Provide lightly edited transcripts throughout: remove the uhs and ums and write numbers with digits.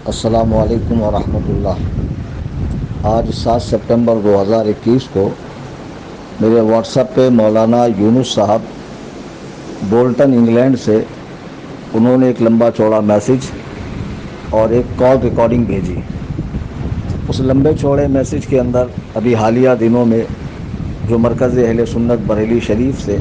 السلام علیکم ورحمۃ اللہ۔ آج 7 سپٹمبر 2021 کو میرے واٹس ایپ پہ مولانا یونس صاحب بولٹن انگلینڈ سے انہوں نے ایک لمبا چوڑا میسیج اور ایک کال ریکارڈنگ بھیجی۔ اس لمبے چوڑے میسیج کے اندر ابھی حالیہ دنوں میں جو مرکز اہل سنت بریلی شریف سے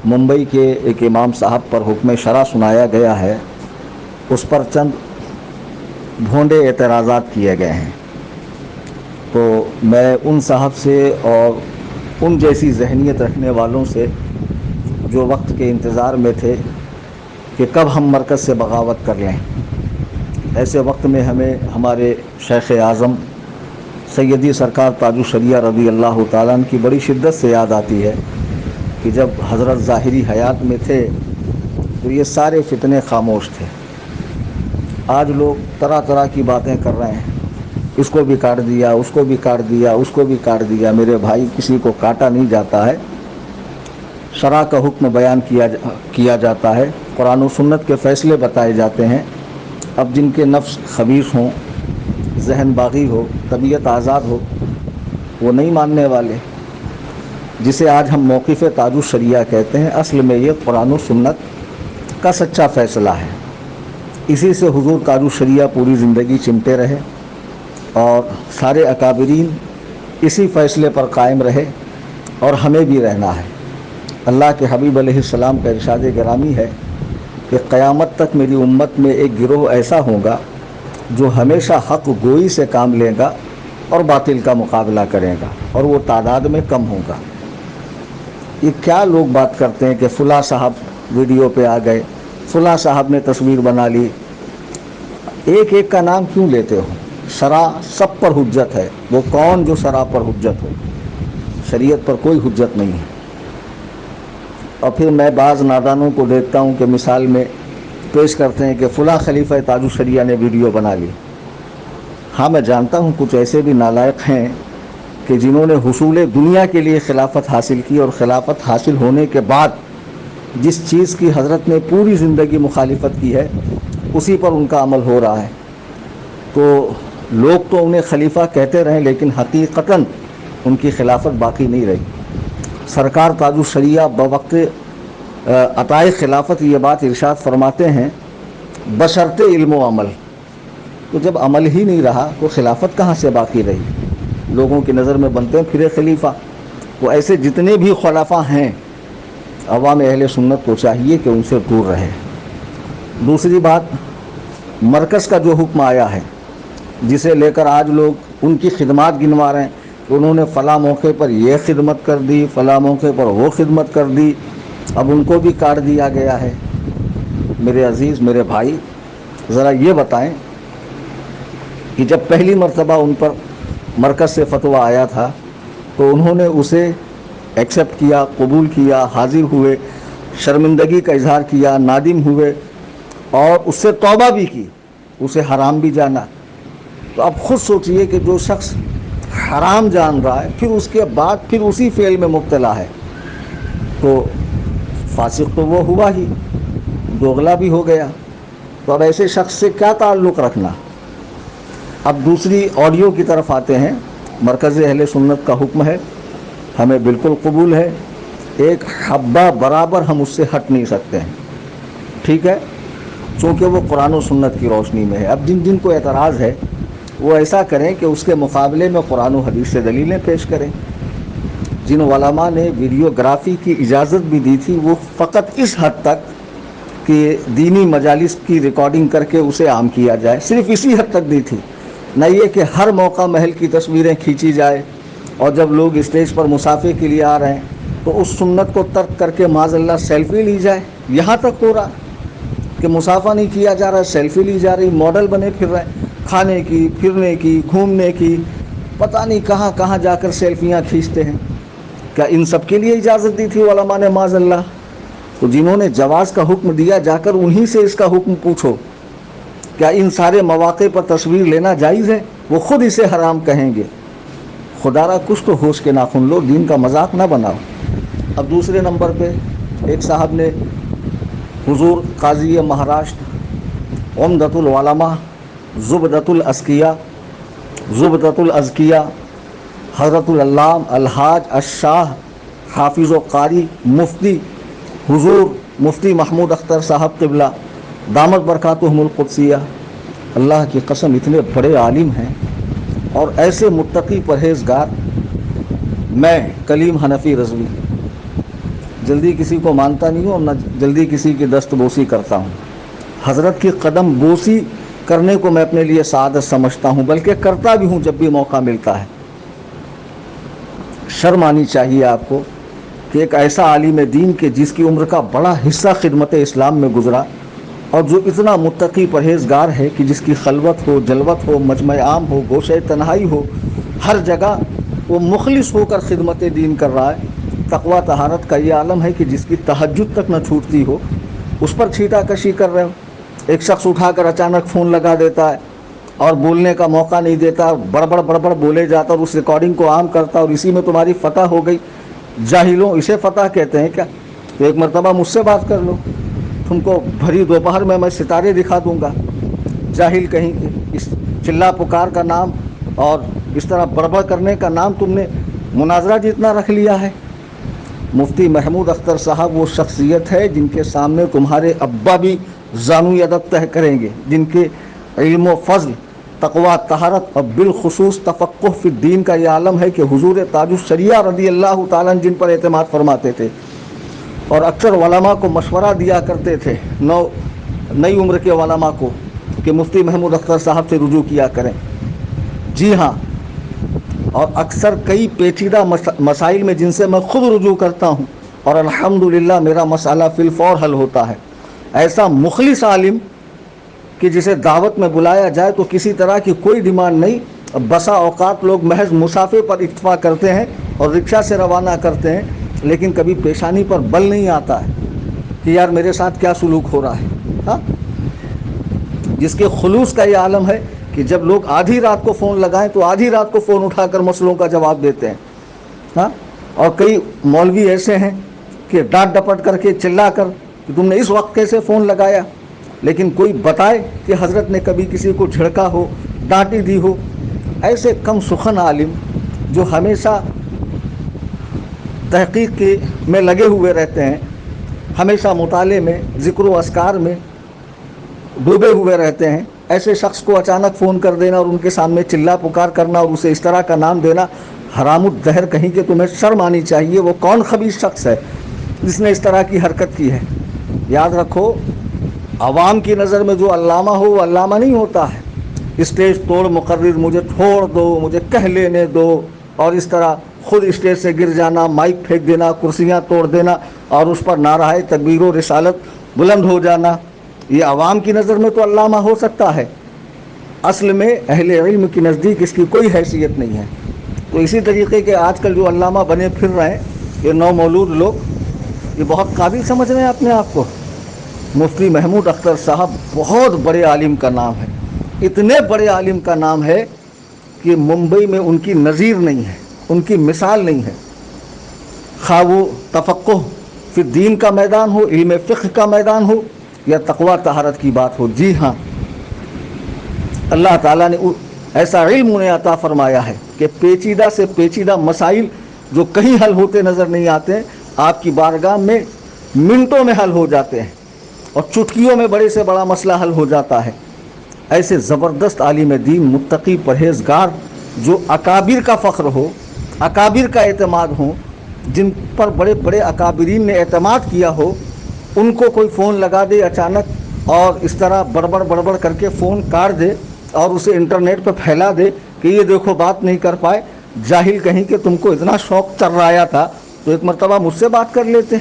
ممبئی کے ایک امام صاحب پر حکم شرع سنایا گیا ہے، اس پر چند بھونڈے اعتراضات کیے گئے ہیں۔ تو میں ان صاحب سے اور ان جیسی ذہنیت رکھنے والوں سے جو وقت کے انتظار میں تھے کہ کب ہم مرکز سے بغاوت کر لیں، ایسے وقت میں ہمیں ہمارے شیخ اعظم سیدی سرکار تاج الشریعہ رضی اللہ تعالیٰ عنہ کی بڑی شدت سے یاد آتی ہے کہ جب حضرت ظاہری حیات میں تھے تو یہ سارے فتنے خاموش تھے۔ آج لوگ طرح طرح کی باتیں کر رہے ہیں، اس کو بھی کاٹ دیا، اس کو بھی کاٹ دیا، اس کو بھی کاٹ دیا۔ میرے بھائی، کسی کو کاٹا نہیں جاتا ہے، شرع کا حکم بیان کیا جاتا ہے، قرآن و سنت کے فیصلے بتائے جاتے ہیں۔ اب جن کے نفس خبیث ہوں، ذہن باغی ہو، طبیعت آزاد ہو، وہ نہیں ماننے والے۔ جسے آج ہم موقف تاج الشریعہ کہتے ہیں، اصل میں یہ قرآن و سنت کا سچا فیصلہ ہے۔ اسی سے حضور تاج الشریعہ پوری زندگی چمٹے رہے اور سارے اکابرین اسی فیصلے پر قائم رہے، اور ہمیں بھی رہنا ہے۔ اللہ کے حبیب علیہ السلام کا ارشاد گرامی ہے کہ قیامت تک میری امت میں ایک گروہ ایسا ہوگا جو ہمیشہ حق گوئی سے کام لے گا اور باطل کا مقابلہ کرے گا، اور وہ تعداد میں کم ہوگا۔ یہ کیا لوگ بات کرتے ہیں کہ فلاں صاحب ویڈیو پہ آ گئے، فلاں صاحب نے تصویر بنا لی۔ ایک ایک کا نام کیوں لیتے ہو؟ شرع سب پر حجت ہے، وہ کون جو شرع پر حجت ہو؟ شریعت پر کوئی حجت نہیں ہے۔ اور پھر میں بعض نادانوں کو دیکھتا ہوں کہ مثال میں پیش کرتے ہیں کہ فلاں خلیفہ تاج الشریعہ نے ویڈیو بنا لی۔ ہاں، میں جانتا ہوں کچھ ایسے بھی نالائق ہیں کہ جنہوں نے حصول دنیا کے لیے خلافت حاصل کی، اور خلافت حاصل ہونے کے بعد جس چیز کی حضرت نے پوری زندگی مخالفت کی ہے اسی پر ان کا عمل ہو رہا ہے۔ تو لوگ تو انہیں خلیفہ کہتے رہیں، لیکن حقیقتاً ان کی خلافت باقی نہیں رہی۔ سرکار تاج الشریعہ بوقت عطائے خلافت یہ بات ارشاد فرماتے ہیں، بشرط علم و عمل۔ تو جب عمل ہی نہیں رہا تو خلافت کہاں سے باقی رہی؟ لوگوں کی نظر میں بنتے ہیں پھرے خلیفہ۔ تو ایسے جتنے بھی خلفاء ہیں، عوام اہل سنت کو چاہیے کہ ان سے دور رہے۔ دوسری بات، مرکز کا جو حکم آیا ہے جسے لے کر آج لوگ ان کی خدمات گنوا رہے ہیں کہ انہوں نے فلاں موقع پر یہ خدمت کر دی، فلاں موقع پر وہ خدمت کر دی، اب ان کو بھی کاٹ دیا گیا ہے۔ میرے عزیز، میرے بھائی، ذرا یہ بتائیں کہ جب پہلی مرتبہ ان پر مرکز سے فتویٰ آیا تھا تو انہوں نے اسے ایکسیپٹ کیا، قبول کیا، حاضر ہوئے، شرمندگی کا اظہار کیا، نادم ہوئے، اور اس سے توبہ بھی کی، اسے حرام بھی جانا۔ تو اب خود سوچئے کہ جو شخص حرام جان رہا ہے پھر اس کے بعد پھر اسی فعل میں مبتلا ہے، تو فاسق تو وہ ہوا ہی، دوغلا بھی ہو گیا۔ تو اب ایسے شخص سے کیا تعلق رکھنا؟ اب دوسری آڈیو کی طرف آتے ہیں۔ مرکز اہل سنت کا حکم ہے، ہمیں بالکل قبول ہے، ایک حبہ برابر ہم اس سے ہٹ نہیں سکتے ہیں، ٹھیک ہے، چونکہ وہ قرآن و سنت کی روشنی میں ہے۔ اب جن جن کو اعتراض ہے وہ ایسا کریں کہ اس کے مقابلے میں قرآن و حدیث سے دلیلیں پیش کریں۔ جن علماء نے ویڈیوگرافی کی اجازت بھی دی تھی وہ فقط اس حد تک کہ دینی مجالس کی ریکارڈنگ کر کے اسے عام کیا جائے، صرف اسی حد تک دی تھی، نہ یہ کہ ہر موقع محل کی تصویریں کھینچی جائے، اور جب لوگ اسٹیج پر مسافے کے لیے آ رہے ہیں تو اس سنت کو ترک کر کے معاذ اللہ سیلفی لی جائے۔ یہاں تک ہو رہا کہ مسافہ نہیں کیا جا رہا، سیلفی لی جا رہی، ماڈل بنے پھر رہے ہیں، کھانے کی، پھرنے کی، گھومنے کی، پتہ نہیں کہاں کہاں جا کر سیلفیاں کھینچتے ہیں۔ کیا ان سب کے لیے اجازت دی تھی علماء نے معاذ اللہ؟ تو جنہوں نے جواز کا حکم دیا جا کر انہی سے اس کا حکم پوچھو، کیا ان سارے مواقع پر تصویر لینا جائز ہے؟ وہ خود اسے حرام کہیں گے۔ خدا را کچھ تو ہوش کے ناخن لو، دین کا مذاق نہ بناؤ۔ اب دوسرے نمبر پہ ایک صاحب نے حضور قاضی مہاراشٹر عمدۃ العلماء زبدۃ الازکیہ حضرت العلام الحاج الشاہ حافظ و قاری مفتی حضور مفتی محمود اختر صاحب قبلہ دامت برکاتہم القدسیہ، اللہ کی قسم اتنے بڑے عالم ہیں اور ایسے متقی پرہیزگار۔ میں کلیم حنفی رضوی جلدی کسی کو مانتا نہیں ہوں اور نہ جلدی کسی کی دست بوسی کرتا ہوں۔ حضرت کی قدم بوسی کرنے کو میں اپنے لیے سعادت سمجھتا ہوں، بلکہ کرتا بھی ہوں جب بھی موقع ملتا ہے۔ شرم آنی چاہیے آپ کو کہ ایک ایسا عالم دین کہ جس کی عمر کا بڑا حصہ خدمت اسلام میں گزرا اور جو اتنا متقی پرہیزگار ہے کہ جس کی خلوت ہو، جلوت ہو، مجمع عام ہو، گوشہ تنہائی ہو، ہر جگہ وہ مخلص ہو کر خدمت دین کر رہا ہے۔ تقویٰ طہارت کا یہ عالم ہے کہ جس کی تہجد تک نہ چھوٹتی ہو، اس پر چھیٹا کشی کر رہے ہو۔ ایک شخص اٹھا کر اچانک فون لگا دیتا ہے اور بولنے کا موقع نہیں دیتا، بڑبڑ بولے جاتا اور اس ریکارڈنگ کو عام کرتا اور اسی میں تمہاری فتح ہو گئی۔ جاہلوں، اسے فتح کہتے ہیں کیا؟ تو ایک مرتبہ مجھ سے بات کر لو، تم کو بھری دوپہر میں ستارے دکھا دوں گا۔ جاہل کہیں کے، اس چلا پکار کا نام اور اس طرح بڑبڑ کرنے کا نام تم نے مناظرہ جتنا رکھ لیا ہے۔ مفتی محمود اختر صاحب وہ شخصیت ہے جن کے سامنے تمہارے ابا بھی زانوی ادب طے کریں گے، جن کے علم و فضل، تقویٰ طہارت اور بالخصوص تفقہ فی الدین کا یہ عالم ہے کہ حضور تاج الشریعہ رضی اللہ تعالیٰ جن پر اعتماد فرماتے تھے اور اکثر علماء کو مشورہ دیا کرتے تھے، نئی عمر کے علماء کو، کہ مفتی محمود اختر صاحب سے رجوع کیا کریں۔ جی ہاں، اور اکثر کئی پیچیدہ مسائل میں جن سے میں خود رجوع کرتا ہوں اور الحمدللہ میرا مسئلہ فی الفور حل ہوتا ہے۔ ایسا مخلص عالم کہ جسے دعوت میں بلایا جائے تو کسی طرح کی کوئی ڈیمانڈ نہیں، بسا اوقات لوگ محض مسافے پر اکتفا کرتے ہیں اور رکشہ سے روانہ کرتے ہیں، لیکن کبھی پیشانی پر بل نہیں آتا ہے کہ یار میرے ساتھ کیا سلوک ہو رہا ہے۔ ہاں، جس کے خلوص کا یہ عالم ہے کہ جب لوگ آدھی رات کو فون لگائیں تو آدھی رات کو فون اٹھا کر مسئلوں کا جواب دیتے ہیں۔ ہاں، اور کئی مولوی ایسے ہیں کہ ڈانٹ ڈپٹ کر کے چلا کر کہ تم نے اس وقت کیسے فون لگایا، لیکن کوئی بتائے کہ حضرت نے کبھی کسی کو جھڑکا ہو، ڈانٹی دی ہو۔ ایسے کم سخن عالم جو ہمیشہ تحقیق میں لگے ہوئے رہتے ہیں، ہمیشہ مطالعے میں، ذکر و اذکار میں ڈوبے ہوئے رہتے ہیں، ایسے شخص کو اچانک فون کر دینا اور ان کے سامنے چلا پکار کرنا اور اسے اس طرح کا نام دینا، حرام الدہر کہیں کہ تمہیں شرم آنی چاہیے۔ وہ کون خبیث شخص ہے جس نے اس طرح کی حرکت کی ہے؟ یاد رکھو، عوام کی نظر میں جو علامہ ہو وہ علامہ نہیں ہوتا ہے۔ اسٹیج توڑ مقرر، مجھے چھوڑ دو، مجھے کہہ لینے دو، اور اس طرح خود اسٹیج سے گر جانا، مائک پھینک دینا، کرسیاں توڑ دینا اور اس پر نعرہ تکبیر و رسالت بلند ہو جانا، یہ عوام کی نظر میں تو علامہ ہو سکتا ہے، اصل میں اہل علم کی نزدیک اس کی کوئی حیثیت نہیں ہے۔ تو اسی طریقے کے آج کل جو علامہ بنے پھر رہے ہیں یہ نو مولود لوگ، یہ بہت قابل سمجھ رہے ہیں اپنے آپ کو۔ مفتی محمود اختر صاحب بہت بڑے عالم کا نام ہے، اتنے بڑے عالم کا نام ہے کہ ممبئی میں ان کی نظیر نہیں ہے، ان کی مثال نہیں ہے۔ خواہ وہ تفقہ فی الدین کا میدان ہو، علم فقہ کا میدان ہو یا تقویٰ طہارت کی بات ہو۔ جی ہاں، اللہ تعالیٰ نے ایسا علم انہیں عطا فرمایا ہے کہ پیچیدہ سے پیچیدہ مسائل جو کہیں حل ہوتے نظر نہیں آتے ہیں، آپ کی بارگاہ میں منٹوں میں حل ہو جاتے ہیں اور چٹکیوں میں بڑے سے بڑا مسئلہ حل ہو جاتا ہے۔ ایسے زبردست عالم دین، متقی پرہیزگار، جو اکابر کا فخر ہو، اکابر کا اعتماد ہو، جن پر بڑے بڑے اکابرین نے اعتماد کیا ہو، ان کو کوئی فون لگا دے اچانک اور اس طرح بڑبڑ کر کے فون کاٹ دے اور اسے انٹرنیٹ پہ پھیلا دے کہ یہ دیکھو بات نہیں کر پائے، جاہل کہیں کہ تم کو اتنا شوق چررایا تھا تو ایک مرتبہ مجھ سے بات کر لیتے۔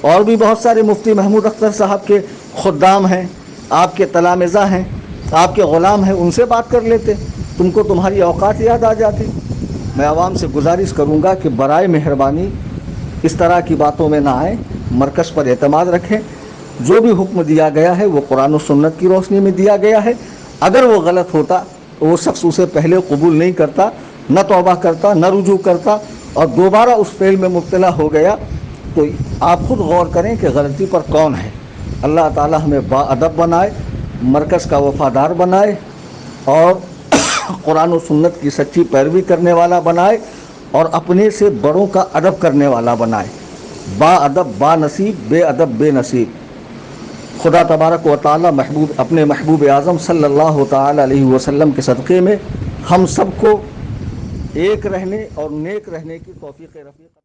اور بھی بہت سارے مفتی محمود اختر صاحب کے خدام ہیں، آپ کے تلامذہ ہیں، آپ کے غلام ہیں، ان سے بات کر لیتے، تم کو تمہاری اوقات یاد آ جاتی۔ میں عوام سے گزارش کروں گا کہ برائے مہربانی اس طرح کی باتوں میں نہ آئیں، مرکز پر اعتماد رکھیں۔ جو بھی حکم دیا گیا ہے وہ قرآن و سنت کی روشنی میں دیا گیا ہے۔ اگر وہ غلط ہوتا تو وہ شخص اسے پہلے قبول نہیں کرتا، نہ توبہ کرتا، نہ رجوع کرتا، اور دوبارہ اس فعل میں مبتلا ہو گیا تو آپ خود غور کریں کہ غلطی پر کون ہے۔ اللہ تعالی ہمیں با ادب بنائے، مرکز کا وفادار بنائے، اور قرآن و سنت کی سچی پیروی کرنے والا بنائے اور اپنے سے بڑوں کا ادب کرنے والا بنائے. با ادب با نصیب، بے ادب بے نصیب. خدا تبارک و تعالی اپنے محبوب اعظم صلی اللہ تعالی علیہ وسلم کے صدقے میں ہم سب کو ایک رہنے اور نیک رہنے کی توفیق رفیق